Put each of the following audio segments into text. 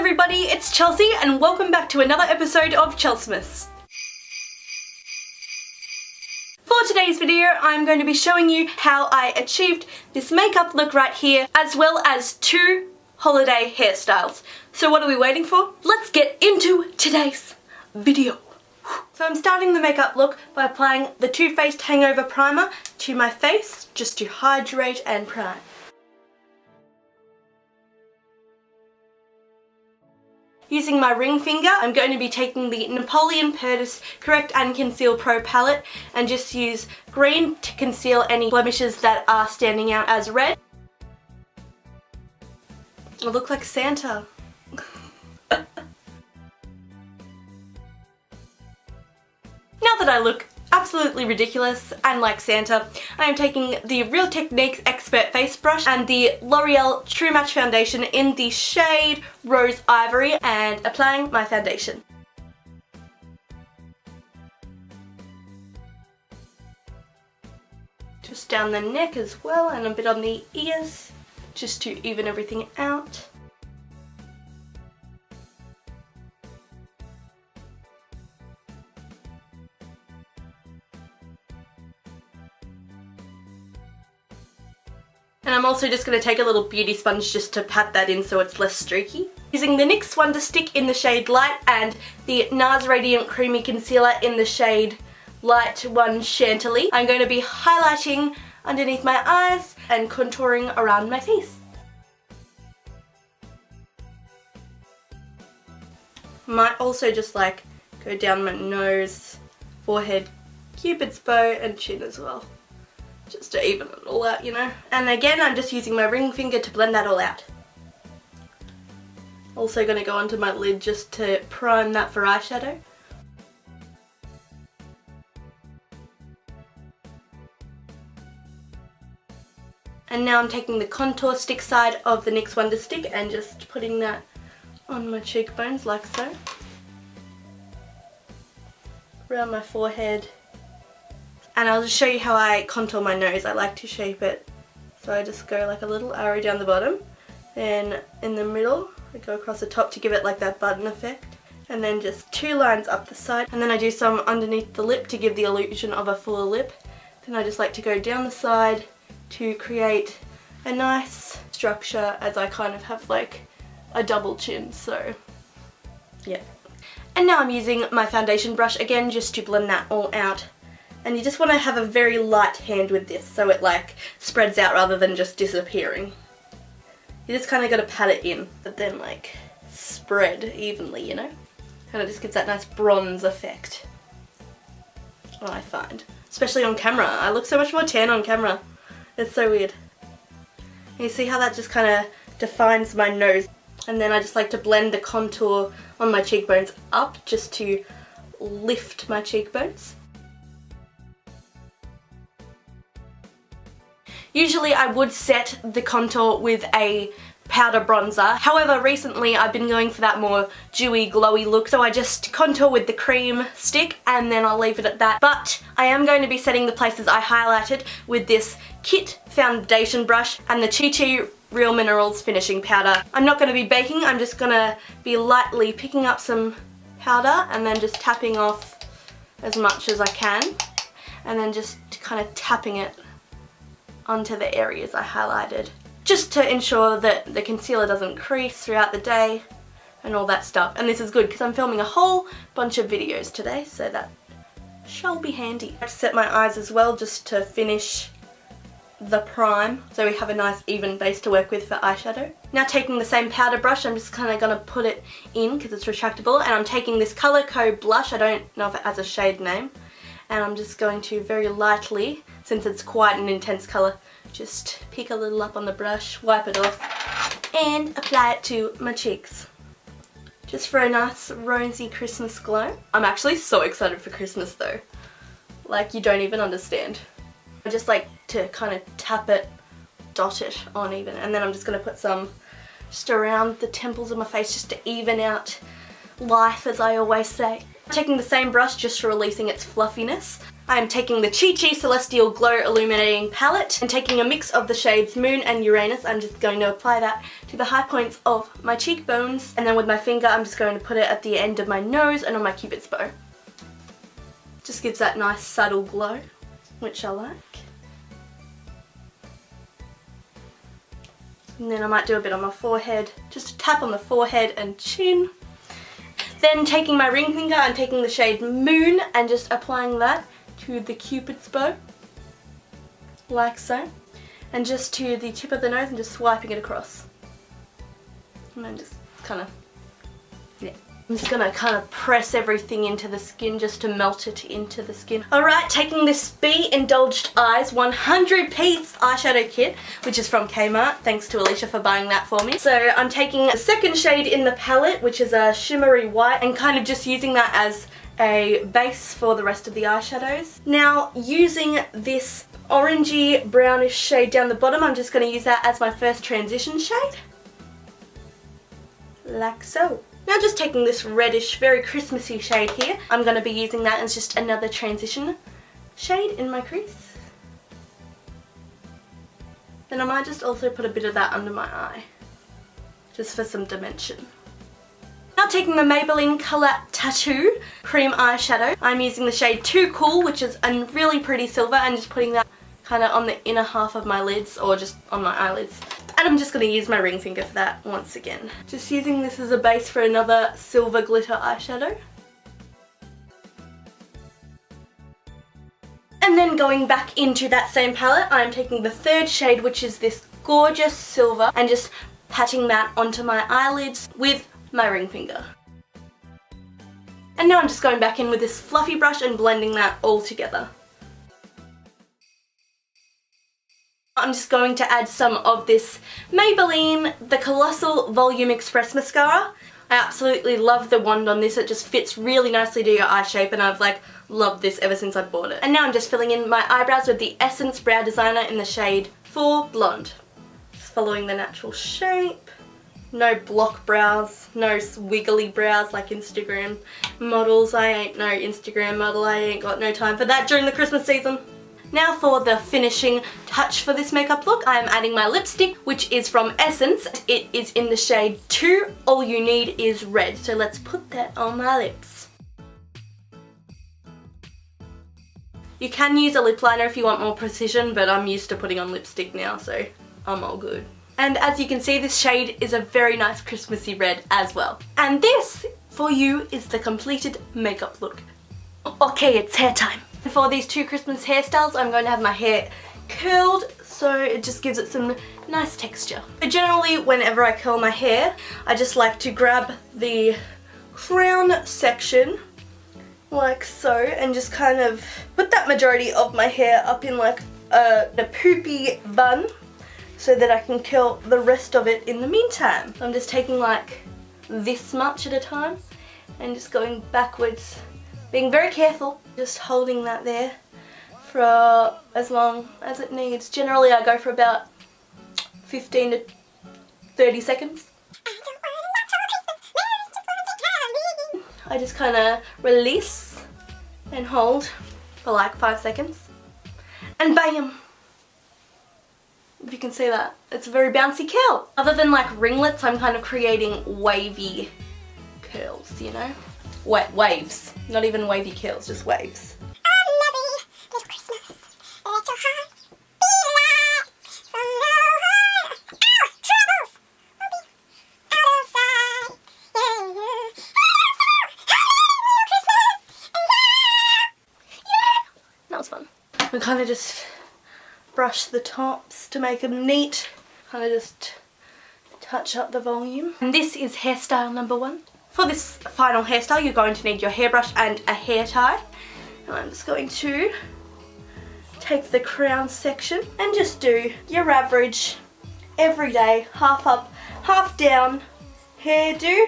everybody, it's Chelsea and welcome back to another episode of Chelsmas. For today's video, I'm going to be showing you how I achieved this makeup look right here, as well as 2 holiday hairstyles. So what are we waiting for? Let's get into today's video. So I'm starting the makeup look by applying the Too Faced Hangover Primer to my face, just to hydrate and prime. Using my ring finger, I'm going to be taking the Napoleon Purtis Correct and Conceal Pro palette and just use green to conceal any blemishes that are standing out as red. I look like Santa. Now that I look absolutely ridiculous and like Santa, I am taking the Real Techniques Expert Face Brush and the L'Oreal True Match Foundation in the shade Rose Ivory and applying my foundation. Just down the neck as well and a bit on the ears, just to even everything out. And I'm also just going to take a little beauty sponge just to pat that in so it's less streaky. Using the NYX Wonder Stick in the shade Light and the NARS Radiant Creamy Concealer in the shade Light 1 Chantilly, I'm going to be highlighting underneath my eyes and contouring around my face. Might also just like go down my nose, forehead, cupid's bow and chin as well. Just to even it all out, you know. And again, I'm just using my ring finger to blend that all out. Also going to go onto my lid just to prime that for eyeshadow. And now I'm taking the contour stick side of the NYX Wonder Stick and just putting that on my cheekbones like so. Around my forehead. And I'll just show you how I contour my nose. I like to shape it. So I just go like a little arrow down the bottom. Then in the middle, I go across the top to give it like that button effect. And then just 2 lines up the side. And then I do some underneath the lip to give the illusion of a fuller lip. Then I just like to go down the side to create a nice structure as I kind of have like a double chin. So yeah. And now I'm using my foundation brush again just to blend that all out. And you just want to have a very light hand with this so it like spreads out rather than just disappearing. You just kind of got to pat it in, but then like spread evenly, you know? And it just gives that nice bronze effect, I find. Especially on camera. I look so much more tan on camera. It's so weird. And you see how that just kind of defines my nose. And then I just like to blend the contour on my cheekbones up just to lift my cheekbones. Usually I would set the contour with a powder bronzer. However, recently I've been going for that more dewy, glowy look, so I just contour with the cream stick and then I'll leave it at that. But I am going to be setting the places I highlighted with this Kit foundation brush and the Chi Chi Real Minerals finishing powder. I'm not going to be baking, I'm just going to be lightly picking up some powder and then just tapping off as much as I can. And then just kind of tapping it onto the areas I highlighted, just to ensure that the concealer doesn't crease throughout the day and all that stuff. And this is good because I'm filming a whole bunch of videos today, so that shall be handy. I set my eyes as well just to finish the prime so we have a nice even base to work with for eyeshadow. Now taking the same powder brush, I'm just kind of going to put it in because it's retractable, and I'm taking this Colour Co blush, I don't know if it has a shade name, and I'm just going to very lightly, since it's quite an intense colour, just pick a little up on the brush, wipe it off, and apply it to my cheeks. Just for a nice rosy Christmas glow. I'm actually so excited for Christmas though. Like, you don't even understand. I just like to kind of tap it, dot it on even, and then I'm just going to put some just around the temples of my face just to even out life, as I always say. Taking the same brush just for releasing its fluffiness, I'm taking the Chi Chi Celestial Glow Illuminating Palette and taking a mix of the shades Moon and Uranus. I'm just going to apply that to the high points of my cheekbones. And then with my finger, I'm just going to put it at the end of my nose and on my Cupid's bow. Just gives that nice subtle glow, which I like. And then I might do a bit on my forehead, just a tap on the forehead and chin. Then taking my ring finger and taking the shade Moon and just applying that to the Cupid's bow, like so. And just to the tip of the nose and just swiping it across. And then just kind of, yeah. I'm just gonna kind of press everything into the skin just to melt it into the skin. Alright, taking this Bee Indulged Eyes 100-piece eyeshadow kit, which is from Kmart. Thanks to Alicia for buying that for me. So I'm taking the second shade in the palette, which is a shimmery white, and kind of just using that as a base for the rest of the eyeshadows. Now, using this orangey brownish shade down the bottom, I'm just going to use that as my first transition shade. Like so. Now just taking this reddish, very Christmassy shade here, I'm going to be using that as just another transition shade in my crease. Then I might just also put a bit of that under my eye, just for some dimension. Now taking the Maybelline Colour Tattoo Cream Eyeshadow, I'm using the shade Too Cool, which is a really pretty silver, and just putting that kind of on the inner half of my lids, or just on my eyelids. And I'm just going to use my ring finger for that once again. Just using this as a base for another silver glitter eyeshadow. And then going back into that same palette, I'm taking the third shade, which is this gorgeous silver, and just patting that onto my eyelids with my ring finger. And now I'm just going back in with this fluffy brush and blending that all together. I'm just going to add some of this Maybelline The Colossal Volume Express Mascara. I absolutely love the wand on this. It just fits really nicely to your eye shape, and I've like loved this ever since I bought it. And now I'm just filling in my eyebrows with the Essence Brow Designer in the shade Full Blonde. Just following the natural shape. No block brows, no wiggly brows like Instagram models. I ain't no Instagram model. I ain't got no time for that during the Christmas season. Now for the finishing touch for this makeup look, I am adding my lipstick, which is from Essence. It is in the shade 2, All You Need Is Red. So let's put that on my lips. You can use a lip liner if you want more precision, but I'm used to putting on lipstick now, so I'm all good. And as you can see, this shade is a very nice Christmassy red as well. And this, for you, is the completed makeup look. Okay, it's hair time. For these two Christmas hairstyles, I'm going to have my hair curled, so it just gives it some nice texture. So generally, whenever I curl my hair, I just like to grab the crown section, like so, and just kind of put that majority of my hair up in like a poopy bun, so that I can curl the rest of it in the meantime. I'm just taking like this much at a time, and just going backwards. Being very careful, just holding that there for as long as it needs. Generally I go for about 15 to 30 seconds. I just kind of release and hold for like 5 seconds. And bam! If you can see that, it's a very bouncy curl. Other than like ringlets, I'm kind of creating wavy curls, you know? Waves. Not even wavy curls, just waves. That was fun. We kind of just brush the tops to make them neat. Kind of just touch up the volume. And this is hairstyle number 1. For this final hairstyle, you're going to need your hairbrush and a hair tie. And I'm just going to take the crown section and just do your average, everyday, half up, half down hairdo.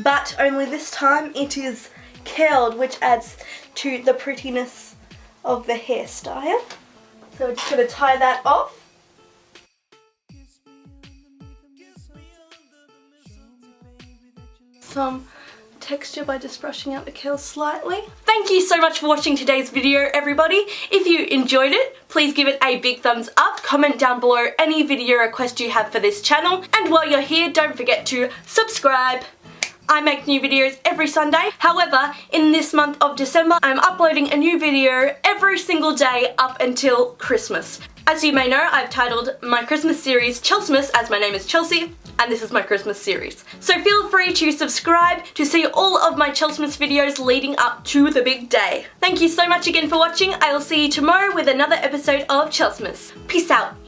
But only this time it is curled, which adds to the prettiness of the hairstyle. So we're just going to tie that off. Some texture by just brushing out the curls slightly. Thank you so much for watching today's video, everybody. If you enjoyed it, please give it a big thumbs up, comment down below any video request you have for this channel, and while you're here, don't forget to subscribe. I make new videos every Sunday. However, in this month of December, I'm uploading a new video every single day up until Christmas. As you may know, I've titled my Christmas series Chelsmas, as my name is Chelsea, and this is my Christmas series. So feel free to subscribe to see all of my Chelsmas videos leading up to the big day. Thank you so much again for watching. I will see you tomorrow with another episode of Chelsmas. Peace out.